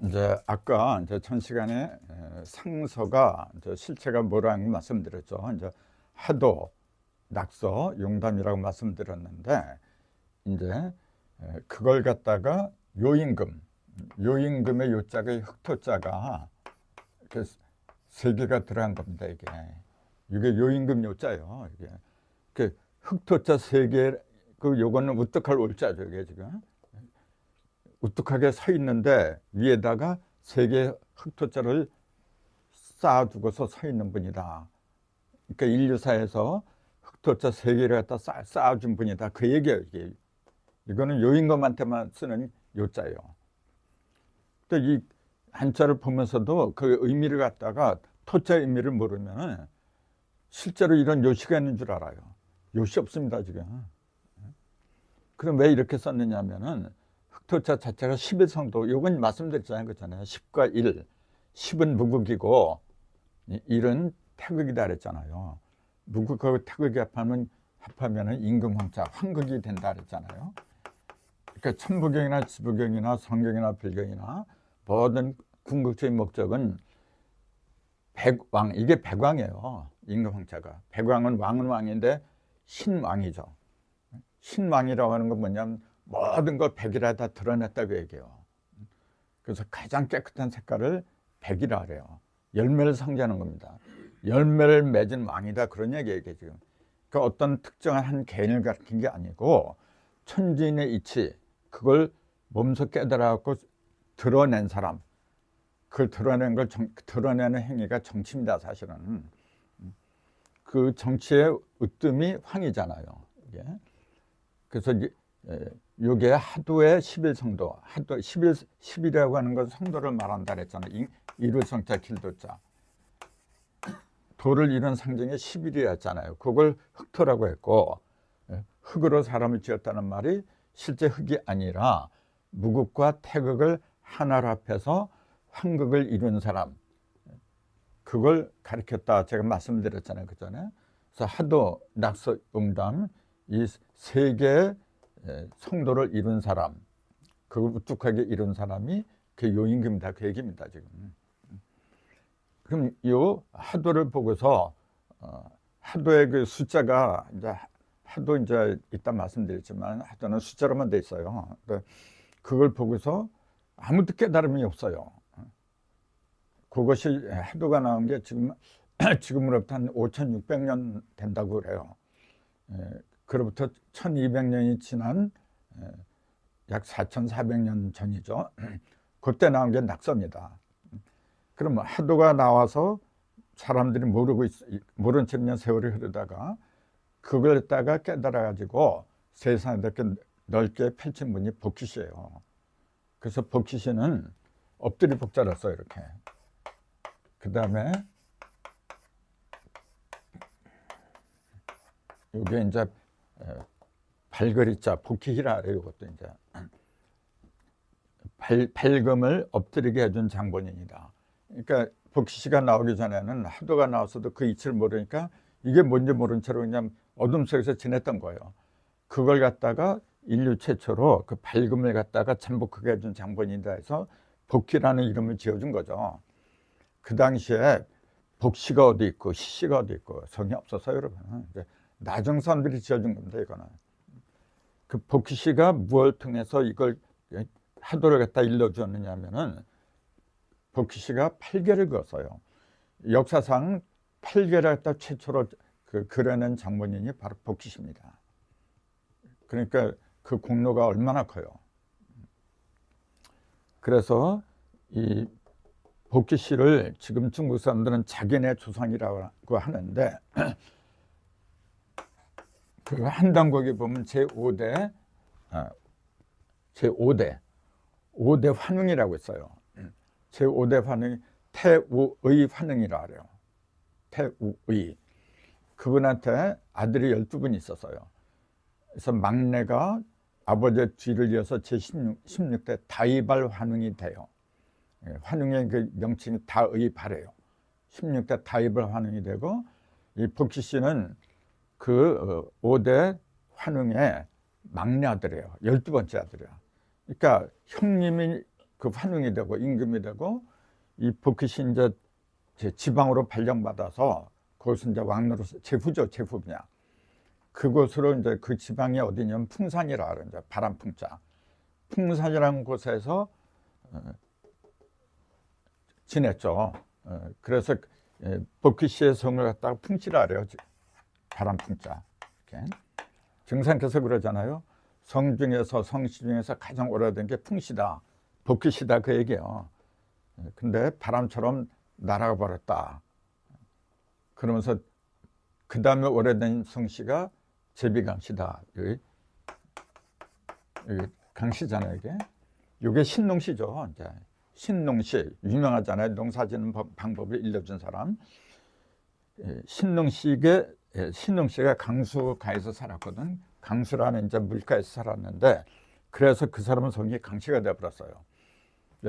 이제 아까 이제 전 시간에 상서가 이제 실체가 뭐라는 걸 말씀드렸죠. 이제 하도, 낙서, 용담이라고 말씀드렸는데 이제 그걸 갖다가 요임금의 요자가 흑토자가 이렇게 세 개가 들어간 겁니다. 이게 요임금 요자예요. 이게 그 흑토자 세 개, 그 요거는 우뚝할 올자죠. 이게 지금 우뚝하게 서 있는데 위에다가 세 개의 흑토자를 쌓아두고서 서 있는 분이다. 그러니까 인류사에서 흑토자 세 개를 갖다 쌓아준 분이다. 그 얘기예요. 이거는 요임금한테만 쓰는 요자예요. 또 이 한자를 보면서도 그 의미를 갖다가 토자의 의미를 모르면 실제로 이런 요시가 있는 줄 알아요. 요시 없습니다, 지금. 그럼 왜 이렇게 썼느냐 하면은 흑토자 자체가 11성도, 요건 말씀드렸잖아요. 그렇잖아요. 10과 1. 10은 무극이고 1은 태극이다 그랬잖아요. 무극하고 태극이 합하면 임금황자, 황극이 된다 그랬잖아요. 그러니까 천부경이나 지부경이나 성경이나 불경이나 모든 궁극적인 목적은 백왕, 이게 백왕이에요. 임금황자가. 백왕은 왕은 왕인데 신왕이죠. 신왕이라고 하는 건 뭐냐면 모든 걸 백이라 다 드러냈다고 얘기해요. 그래서 가장 깨끗한 색깔을 백이라 그래요. 열매를 상징하는 겁니다. 열매를 맺은 왕이다, 그런 얘기예요, 지금. 그러니까 어떤 특정한 한 개인을 가리킨 게 아니고 천지인의 이치, 그걸 몸소 깨달아갖고 드러낸 사람, 그걸 드러내는 행위가 정치입니다, 사실은. 그 정치의 으뜸이 황이잖아요. 이게. 그래서 이게 하도의 11성도, 하도 11이라고 하는 건 성도를 말한다 그랬잖아요. 이루성자 길도자. 도를 이룬 상징이 11이었잖아요. 그걸 흑토라고 했고, 흑으로 사람을 지었다는 말이 실제 흑이 아니라 무극과 태극을 하나로 합해서 황극을 이룬 사람, 그걸 가리켰다 제가 말씀드렸잖아요, 그 전에. 그래서 하도, 낙서, 용담, 이 세 개의 성도를 이룬 사람, 그걸 우뚝하게 이룬 사람이 그 요임금이다, 그 얘기입니다, 지금. 그럼 이 하도를 보고서 하도의 그 숫자가 이제 하도 이제 이따 말씀드렸지만 하도는 숫자로만 돼 있어요. 그걸 보고서 아무도 깨달음이 없어요. 그것이 하도가 나온 게 지금으로부터 한 5,600년 된다고 그래요. 그로부터 1,200년이 지난 약 4,400년 전이죠. 그때 나온 게 낙서입니다. 그럼 하도가 나와서 사람들이 모른 채 그냥 세월이 흐르다가 그걸 갖다가 깨달아가지고 세상에 이렇게 넓게 펼친 분이 복희시예요. 그래서 복희시는 엎드리 복자를 써요, 이렇게. 그 다음에 이게 이제 발걸이자 복희희라 그래요. 이것도 이제 발금을 엎드리게 해준 장본인이다. 그러니까 복희시가 나오기 전에는 하도가 나왔어도 그 이치를 모르니까 이게 뭔지 모른 채로 그냥 어둠 속에서 지냈던 거예요. 그걸 갖다가 인류 최초로 그 발금을 갖다가 참복하게 해준 장본인이다 해서 복희라는 이름을 지어준 거죠. 그 당시에 복시가 어디 있고 시시가 어디 있고 성이 없었어요, 여러분. 이제 나중 사람들이 지어준 겁니다, 이거는. 그 복희시가 무엇을 통해서 이걸 하도를 갖다 일러주었느냐 하면은 복희시가 팔계를 그었어요. 역사상 팔계를 갖다 최초로 그려낸 장본인이 바로 복희시입니다. 그러니까 그 공로가 얼마나 커요. 그래서 이 복희시를 지금 중국 사람들은 자기네 조상이라고 하는데 그 한당국에 보면 제5대 5대 환웅이라고 있어요. 제5대 환웅이 태우의 환웅이라 그래요. 태우의. 그분한테 아들이 12분 있었어요. 그래서 막내가 아버지의 뒤를 이어서 제16대 다이발 환웅이 돼요. 환웅의 그 명칭이 다의발이에요. 16대 다이발 환웅이 되고, 이 복희씨는 그 5대 환웅의 막내 아들이에요. 12번째 아들이야. 그러니까 형님이 그 환웅이 되고 임금이 되고 이 복희시 이제 지방으로 발령받아서 그것은 이제 왕로로서 제후죠, 제후냐. 그곳으로 이제 그 지방이 어디냐면 풍산이라 그러죠. 바람풍자. 풍산이라는 곳에서 지냈죠. 그래서 복희시의 성을 갖다가 풍시라 그래요. 바람풍자. 이렇게. 증상께서 그러잖아요. 성 중에서 성씨 중에서 가장 오래된 게 풍시다. 복희시다 그 얘기예요. 근데 바람처럼 날아가 버렸다. 그러면서 그 다음에 오래된 성씨가 제비강씨다. 여기 강씨잖아요, 이게 신농씨죠. 이제 신농씨 유명하잖아요. 농사짓는 방법을 알려준 사람. 신농씨가 강수가에서 살았거든. 강수라는 이제 물가에서 살았는데 그래서 그 사람은 성이 강씨가 되어버렸어요.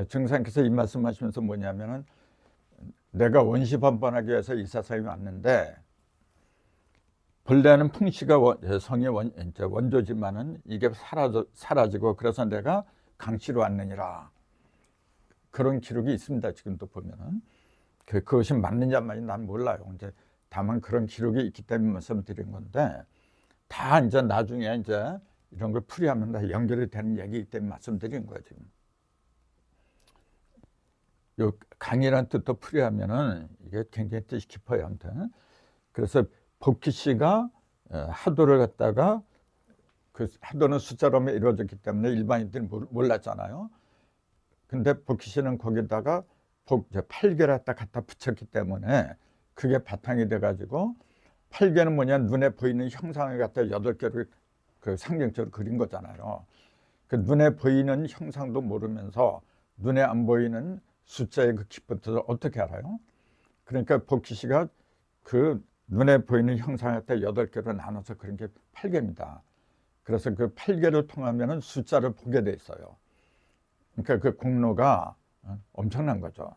증상께서 이 말씀하시면서 뭐냐면은 내가 원시번번하기 위해서 이 세상에 왔는데 본래는 풍씨가 성의 원조지만은 이게 사라지고 그래서 내가 강씨로 왔느니라. 그런 기록이 있습니다. 지금도 보면은 그것이 맞는지 안 맞는지 난 몰라요. 이제 다만 그런 기록이 있기 때문에 말씀드린 건데 다 이제 나중에 이제 이런 걸 풀이하면 다 연결이 되는 얘기이기 때문에 말씀드린 거예요. 지금 요 강이라는 뜻도 풀이하면은 이게 굉장히 뜻이 깊어요. 아무튼 그래서 복희씨가 하도를 갖다가 그 하도는 숫자로만 이루어졌기 때문에 일반인들이 몰랐잖아요. 근데 복희씨는 거기다가 8개를 갖다 붙였기 때문에 그게 바탕이 돼가지고 8개는 뭐냐 눈에 보이는 형상을 갖다 8개를 그 상징적으로 그린 거잖아요. 그 눈에 보이는 형상도 모르면서 눈에 안 보이는 숫자의 그 기법도 어떻게 알아요? 그러니까 복희씨가 그 눈에 보이는 형상을 갖다 8개로 나눠서 그런 게 8개입니다. 그래서 그 8개를 통하면은 숫자를 보게 돼 있어요. 그러니까 그 공로가 엄청난 거죠.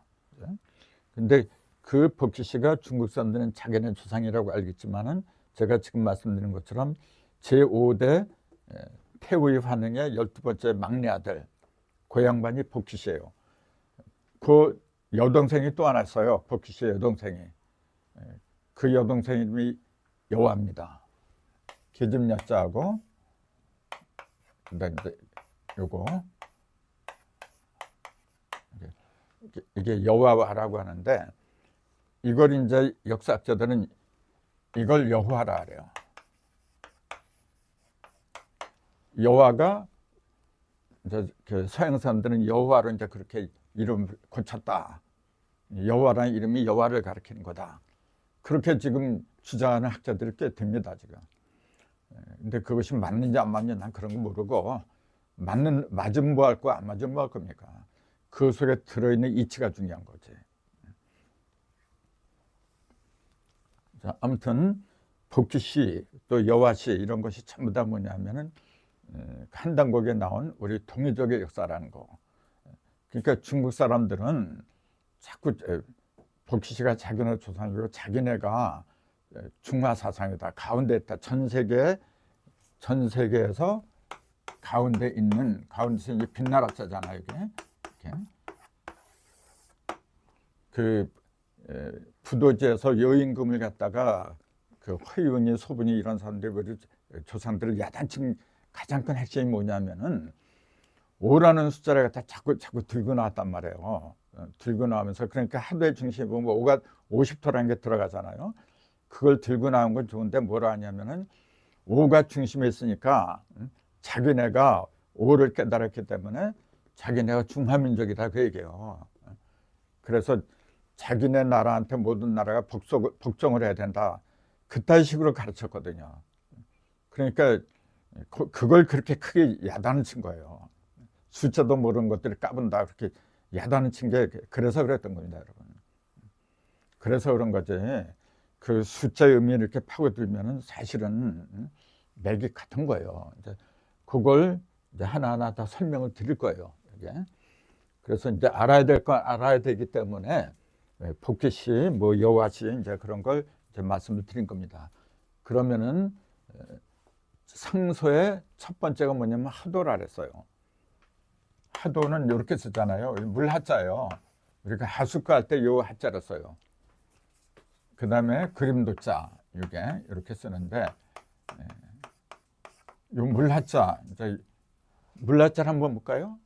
근데 그 복희씨가 중국 사람들은 자기네 조상이라고 알겠지만은 제가 지금 말씀드린 것처럼 제5대 태우의 환웅의 12번째 막내 아들 그 양반이 복희씨예요. 그 여동생이 또 하나 있어요. 복희씨의 여동생이. 그 여동생 이름이 여화입니다. 계집 여자하고 그다음에 요거 이게 여화라고 하는데 이걸 이제 역사학자들은 이걸 여화라 그래요. 여화가 이제 그 서양 사람들은 여화로 이제 그렇게 이름을 고쳤다. 여화라는 이름이 여화를 가리키는 거다. 그렇게 지금 주장하는 학자들이 꽤 됩니다, 지금. 근데 그것이 맞는지 안 맞는지 난 그런 거 모르고 맞으면 뭐 할 거, 안 맞으면 뭐 할 겁니까? 그 속에 들어있는 이치가 중요한 거지. 자, 아무튼 복희씨 또 여화씨 이런 것이 전부 다 뭐냐면은 한당곡에 나온 우리 동이족의 역사라는 거. 그러니까 중국 사람들은 자꾸 복희씨가 자기네 조상이고 자기네가 중화 사상이다. 가운데 있다. 전 세계에서 가운데 있는 가운데서 이제 빛나라 자잖아요. 이게 이렇게. 그 부도지에서 여임금을 갖다가 그 허윤이 소분이 이런 사람들이 조상들을 야단친 가장 큰 핵심이 뭐냐면은 5라는 숫자를 갖다 자꾸 들고 나왔단 말이에요. 들고 나오면서 그러니까 하도의 중심에 보면 5가 50토라는 게 들어가잖아요. 그걸 들고 나온 건 좋은데 뭐라 하냐면은 5가 중심에 있으니까 자기네가 5를 깨달았기 때문에 자기네가 중화민족이다 그 얘기예요. 그래서 자기네 나라한테 모든 나라가 복종을 해야 된다. 그딴 식으로 가르쳤거든요. 그러니까 그걸 그렇게 크게 야단을 친 거예요. 숫자도 모르는 것들을 까분다 그렇게 야단을 친 게 그래서 그랬던 겁니다, 여러분. 그래서 그런 거지. 그 숫자의 의미를 이렇게 파고들면은 사실은 맥이 같은 거예요. 이제 그걸 이제 하나하나 다 설명을 드릴 거예요. 이게. 그래서 이제 알아야 될 건 알아야 되기 때문에 복희씨, 뭐 여화씨 이제 그런 걸 이제 말씀을 드린 겁니다. 그러면은 상소의 첫 번째가 뭐냐면 하도라 그랬어요. 하도는 이렇게 쓰잖아요. 물 하자요. 우리가 하숫가 할 때 요 하자를 써요. 그 다음에 그림도 자, 이게 이렇게 쓰는데, 요 물하자, 이제 물하자를 한번 볼까요?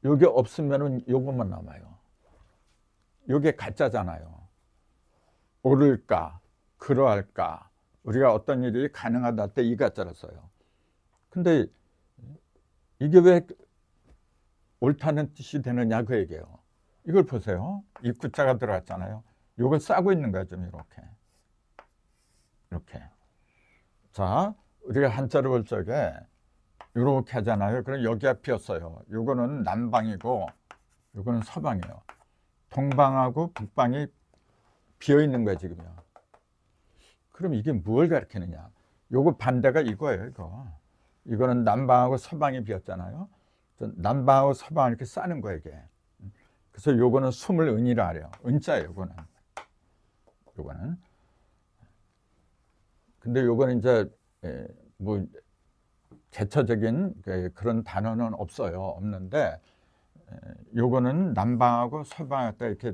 요게 없으면은 요것만 남아요. 요게 가짜잖아요. 옳을까, 그러할까, 우리가 어떤 일이 가능하다 할 때 이 가짜를 써요. 근데 이게 왜 옳다는 뜻이 되느냐 그 얘기예요. 이걸 보세요. 입구자가 들어갔잖아요. 요걸 싸고 있는 거야, 좀 이렇게. 이렇게. 자, 우리가 한자를 볼 적에 이렇게 하잖아요. 그럼 여기가 비었어요. 요거는 남방이고 요거는 서방이에요. 동방하고 북방이 비어 있는 거야, 지금요. 그럼 이게 뭘 가리키느냐? 요거 반대가 이거예요, 이거. 이거는 남방하고 서방이 비었잖아요. 남방하고 서방을 이렇게 싸는 거예요, 이게. 그래서 요거는 숨을 은이라 그래요. 은자예요, 요거는. 요거는. 근데 요거는 이제 뭐 제처적인 그런 단어는 없어요. 없는데 요거는 남방하고 서방하고 이렇게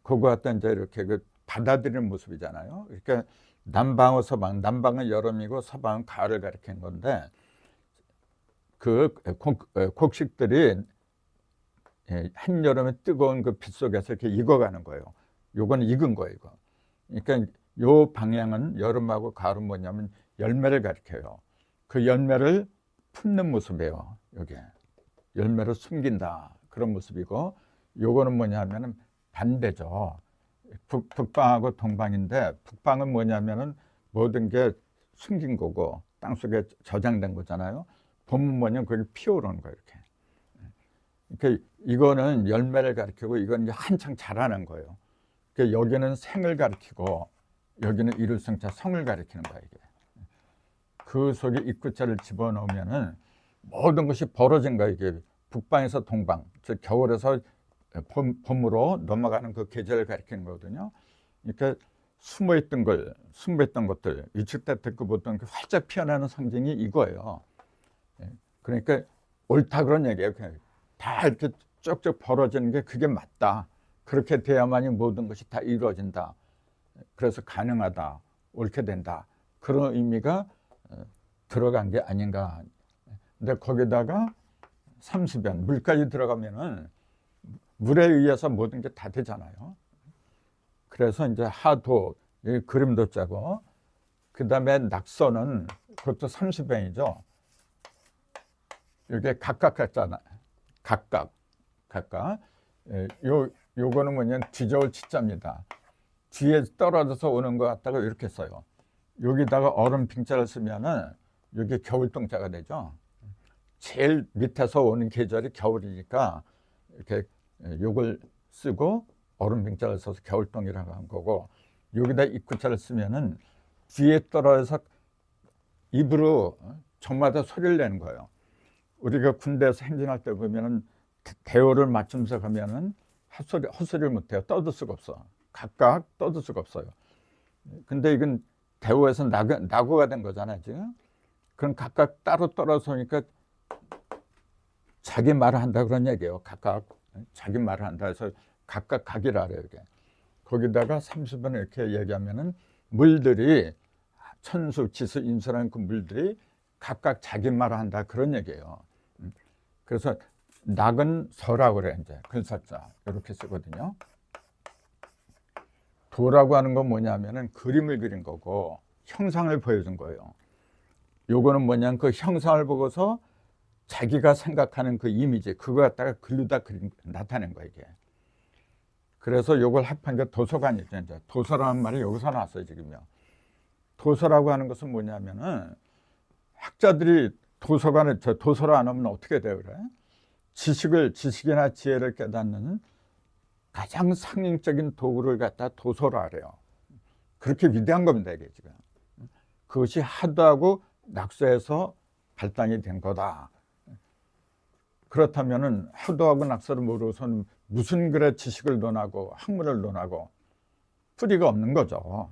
그거 갖다 이제 이렇게 받아들이는 모습이잖아요. 그러니까 남방하고 서방, 남방은 여름이고 서방은 가을을 가리키는 건데 그 곡식들이 한여름에 뜨거운 그 빛 속에서 이렇게 익어가는 거예요. 요거는 익은 거예요, 이거. 그러니까 요 방향은 여름하고 가을은 뭐냐면 열매를 가리켜요. 그 열매를 품는 모습이에요. 요게 열매를 숨긴다 그런 모습이고, 요거는 뭐냐면은 반대죠. 북방하고 동방인데 북방은 뭐냐면은 모든 게 숨긴 거고 땅속에 저장된 거잖아요. 봄은 뭐냐면 그게 피어오르는 거예요, 이렇게. 그러니까 이거는 열매를 가리키고 이건 이제 한창 자라는 거예요. 그러니까 여기는 생을 가리키고 여기는 이룰성자 성을 가리키는 거예요, 이게. 그 속에 입구자를 집어넣으면은 모든 것이 벌어진 거예요, 이게. 북방에서 동방, 즉 겨울에서 봄으로 넘어가는 그 계절을 가리키는 거거든요. 그러니까 숨어있던 것들, 위축됐던 것보다는 활짝 피어나는 상징이 이거예요. 그러니까 옳다 그런 얘기예요. 다 이렇게 쭉쭉 벌어지는 게 그게 맞다. 그렇게 돼야만이 모든 것이 다 이루어진다. 그래서 가능하다, 옳게 된다. 그런 의미가 들어간 게 아닌가. 근데 거기다가 삼수변, 물까지 들어가면은 물에 의해서 모든 게 다 되잖아요. 그래서 이제 하도, 그림도 짜고, 그 다음에 낙서는 그것도 삼수변이죠. 이게 각각 같잖아요. 각각. 요거는 뭐냐면 뒤져올 치자입니다. 뒤에 떨어져서 오는 것 같다고 이렇게 써요. 여기다가 얼음 빙자를 쓰면은 여기 겨울동자가 되죠. 제일 밑에서 오는 계절이 겨울이니까 이렇게 요걸 쓰고 얼음 빙자를 써서 겨울동이라고 한 거고, 여기다 입구자를 쓰면은 뒤에 떨어져서 입으로 저마다 소리를 내는 거예요. 우리가 군대에서 행진할 때 보면은 대호를 맞추면서 가면은 헛소리를 못해요. 떠들 수가 없어. 각각 떠들 수가 없어요. 근데 이건 대호에서 낙오가 된 거잖아요, 지금. 그럼 각각 따로 떨어서니까 자기 말을 한다 그런 얘기예요. 각각 자기 말을 한다 해서 각각 각이라 그래요, 이게. 거기다가 30번 이렇게 얘기하면은 물들이 천수, 지수, 인수라는 그 물들이 각각 자기 말을 한다 그런 얘기예요. 그래서 낙은 서라고 그래, 이제 글사자 이렇게 쓰거든요. 도라고 하는 건 뭐냐면은 그림을 그린 거고 형상을 보여준 거예요. 요거는 뭐냐면 그 형상을 보고서 자기가 생각하는 그 이미지 그거 갖다가 글로다 나타낸 거예요, 이게. 그래서 요걸 합한 게 도서관이죠. 이제 도서라는 말이 여기서 나왔어요, 지금요. 도서라고 하는 것은 뭐냐면은 학자들이 도서를 안 하면 어떻게 돼요, 그래? 지식이나 지혜를 깨닫는 가장 상징적인 도구를 갖다 도서라 그래요. 그렇게 위대한 겁니다, 이게 지금. 그것이 하도하고 낙서에서 발단이 된 거다. 그렇다면은 하도하고 낙서를 모르고서는 무슨 글의 지식을 논하고 학문을 논하고 뿌리가 없는 거죠.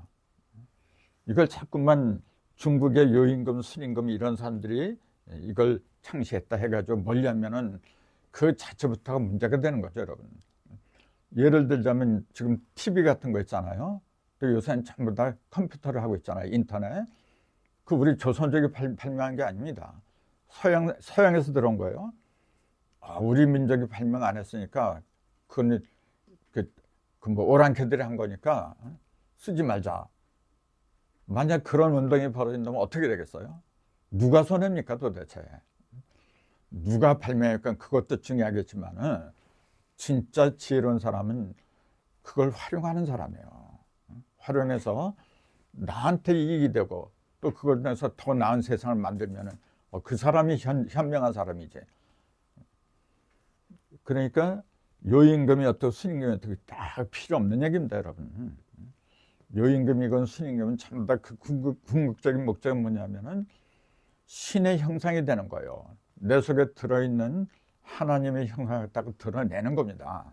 이걸 자꾸만 중국의 요임금, 순임금 이런 사람들이 이걸 창시했다 해가지고 멀리하면은 그 자체부터가 문제가 되는 거죠, 여러분. 예를 들자면 지금 TV 같은 거 있잖아요. 또 요새는 전부 다 컴퓨터를 하고 있잖아요, 인터넷. 그 우리 조선족이 발명한 게 아닙니다. 서양에서 들어온 거예요. 아, 우리 민족이 발명 안 했으니까 그건 뭐 오랑캐들이 한 거니까 쓰지 말자. 만약 그런 운동이 벌어진다면 어떻게 되겠어요? 누가 손해입니까 도대체? 누가 발명할까? 그것도 중요하겠지만은 진짜 지혜로운 사람은 그걸 활용하는 사람이에요. 활용해서 나한테 이익이 되고 또 그걸 통해서 더 나은 세상을 만들면은 그 사람이 현명한 사람이지. 그러니까 요임금이 어떻고 순임금이 어떻고 다 필요 없는 얘기입니다, 여러분. 요임금이건 순임금은 전부 다 그 궁극적인 목적은 뭐냐면은 신의 형상이 되는 거예요. 내 속에 들어있는 하나님의 형상을 딱 드러내는 겁니다.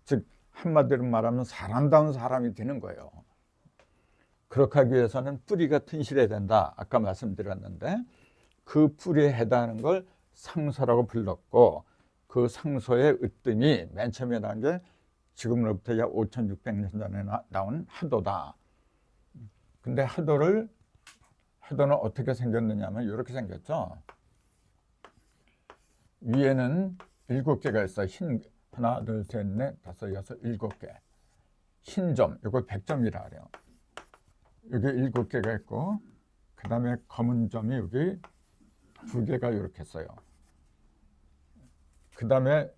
즉 한마디로 말하면 사람다운 사람이 되는 거예요. 그렇게 하기 위해서는 뿌리가 튼실해야 된다. 아까 말씀드렸는데 그 뿌리에 해당하는 걸 상소라고 불렀고 그 상소의 으뜸이 맨 처음에 나온 게 지금으로부터 약 5,600년 전에 나온 하도다. 근데 하도는 어떻게 생겼느냐면 이렇게 생겼죠. 위에는 7개가 있어요. 하나, 둘, 셋, 넷, 다섯, 여섯, 7개. 흰점, 이걸 100점이라 그래요. 여기 7개가 있고, 그 다음에 검은 점이 여기 2개가 이렇게 있어요. 그 다음에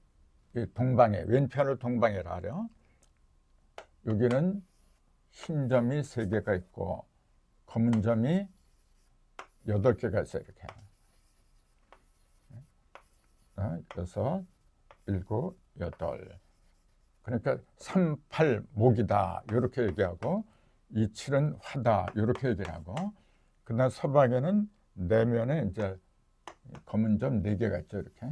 동방해, 왼편을 동방해라 그래요. 여기는 흰 점이 3개가 있고, 검은 점이 8개가 있어요. 이렇게. 6, 7, 8. 그러니까 3, 8, 목이다. 이렇게 얘기하고, 2, 7은 화다. 이렇게 얘기를 하고, 그 다음 서방에는 내면에 이제 검은 점 4개가 있죠. 이렇게.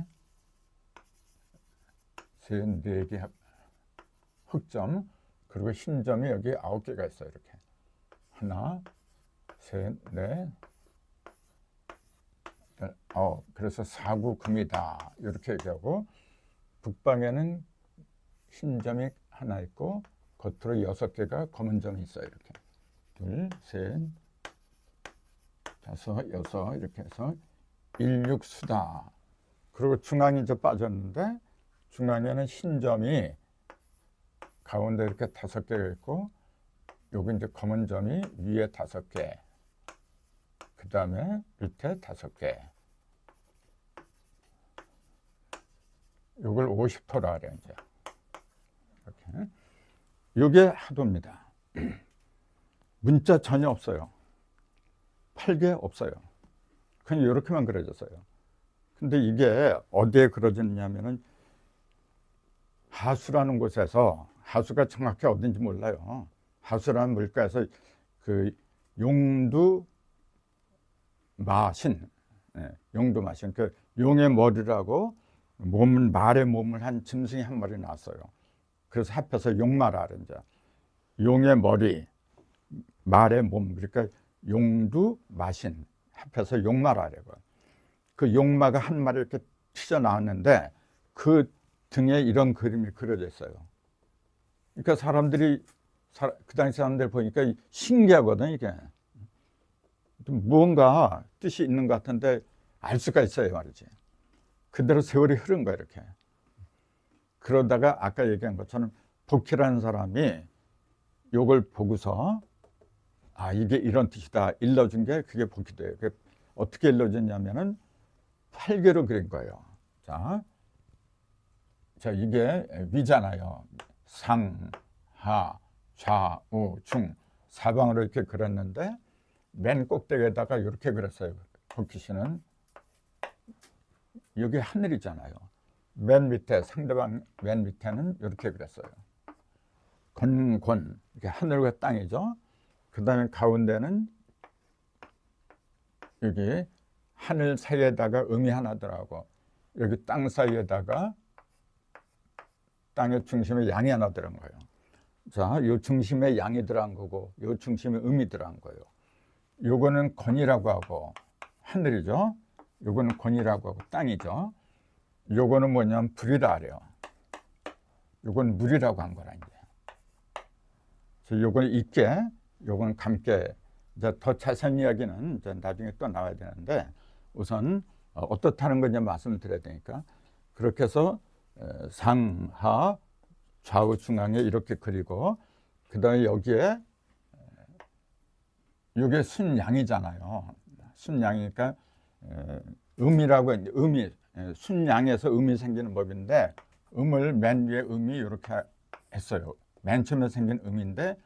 4개 흑점, 그리고 흰 점이 여기 9개가 있어요. 이렇게. 하나, 셋, 넷, 그래서 사구금이다. 이렇게 얘기하고, 북방에는 흰 점이 하나 있고, 겉으로 6개가 검은 점이 있어요. 이렇게. 2, 셋, 5, 6, 이렇게 해서 일육수다. 그리고 중앙이 이제 빠졌는데, 중앙에는 흰 점이 가운데 이렇게 5개가 있고, 여기 이제 검은 점이 위에 5개, 그 다음에 밑에 5개. 이걸 50토라 그래요, 이제. 이렇게. 이게 하도입니다. 문자 전혀 없어요. 8개 없어요. 그냥 이렇게만 그려졌어요. 근데 이게 어디에 그려졌냐면은 하수라는 곳에서, 하수가 정확히 어딘지 몰라요. 하수라는 물가에서 그 용두 마신, 용두 마신, 그 용의 머리라고 말의 몸을 한 짐승이 한 마리 나왔어요. 그래서 합해서 용마라 이제 용의 머리, 말의 몸, 그러니까 용두 마신 합해서 용마라라고. 그 용마가 한 마리 이렇게 튀져 나왔는데 그 등에 이런 그림이 그려져 있어요. 그러니까 사람들이 그 당시 사람들 보니까 신기하거든. 이게 무언가 뜻이 있는 것 같은데 알 수가 있어요 말이지. 그대로 세월이 흐른 거야 이렇게. 그러다가 아까 얘기한 것처럼 복희라는 사람이 요걸 보고서 이게 이런 뜻이다 일러준 게 그게 복희돼요. 어떻게 일러줬냐면은 8개로 그린 거예요. 자 이게 위잖아요. 상, 하, 좌, 우, 중 사방으로 이렇게 그렸는데 맨 꼭대기에다가 이렇게 그렸어요. 복희씨는 여기 하늘이잖아요. 맨 밑에 상대방 맨 밑에는 이렇게 그렸어요. 건곤 이렇게 하늘과 땅이죠. 그 다음에 가운데는 여기 하늘 사이에다가 음이 하나 들어가고 여기 땅 사이에다가 땅의 중심에 양이 하나 들어간 거예요. 자, 요 중심에 양이 들어간 거고 요 중심에 음이 들어간 거예요. 요거는 건이라고 하고 하늘이죠. 요거는 권이라고 하고 땅이죠. 요거는 뭐냐면 불이라 그래요. 요건 물이라고 한 거라 이제. 그래서 요건 있게, 요건 감게. 이제 더 자세한 이야기는 이제 나중에 또 나와야 되는데 우선 어떻다는 걸 이제 말씀을 드려야 되니까 그렇게 해서 상하 좌우 중앙에 이렇게 그리고 그다음에 여기에 이게 순양이잖아요. 순양이니까 음이라고 음이 순양에서 음이 생기는 법인데 음을 맨 위에 음이 이렇게 했어요. 맨 처음에 생긴 음인데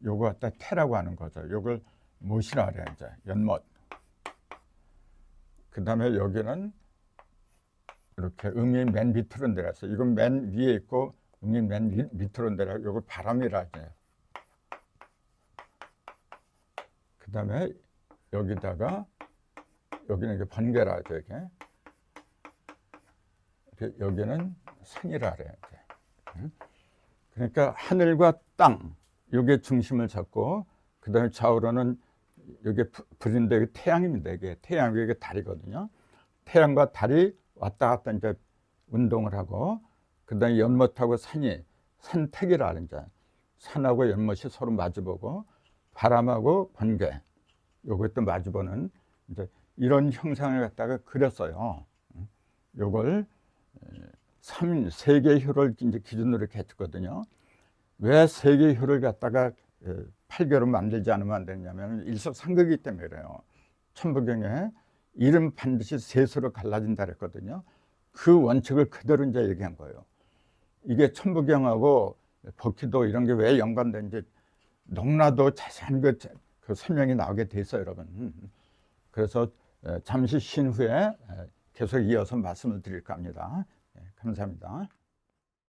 요거 갖다 태라고 하는 거죠. 요걸 못이라 그래요. 이제 연못. 그다음에 여기는 이렇게 음이 맨 밑으로 내려서 이건 맨 위에 있고 음이 맨 밑으로 내려. 요걸 바람이라 해요. 그다음에 여기다가 여기는 이게 번개라 하죠. 이렇게 여기는 산이라 그래요. 그러니까 하늘과 땅 요게 중심을 잡고 그다음에 좌우로는 여기 불인데 태양입니다. 이게 태양 위에 달이거든요. 태양과 달이 왔다 갔다 이제 운동을 하고 그다음에 연못하고 산이 산택이라 하는 자 산하고 연못이 서로 마주보고 바람하고 번개 요것도 마주보는 이제 이런 형상을 갖다가 그렸어요. 요걸 세계효를 이제 기준으로 이렇게 했거든요. 왜 세계효를 갖다가 8개로 만들지 않으면 안 되냐면 일석삼극이기 때문에 그래요. 천부경에 일은 반드시 셋으로 갈라진다 그랬거든요. 그 원칙을 그대로 이제 얘기한 거예요. 이게 천부경하고 법기도 이런 게 왜 연관된지 너무나도 자세한 그 설명이 나오게 돼 있어요, 여러분. 그래서 잠시 쉰 후에 계속 이어서 말씀을 드릴까 합니다. 감사합니다.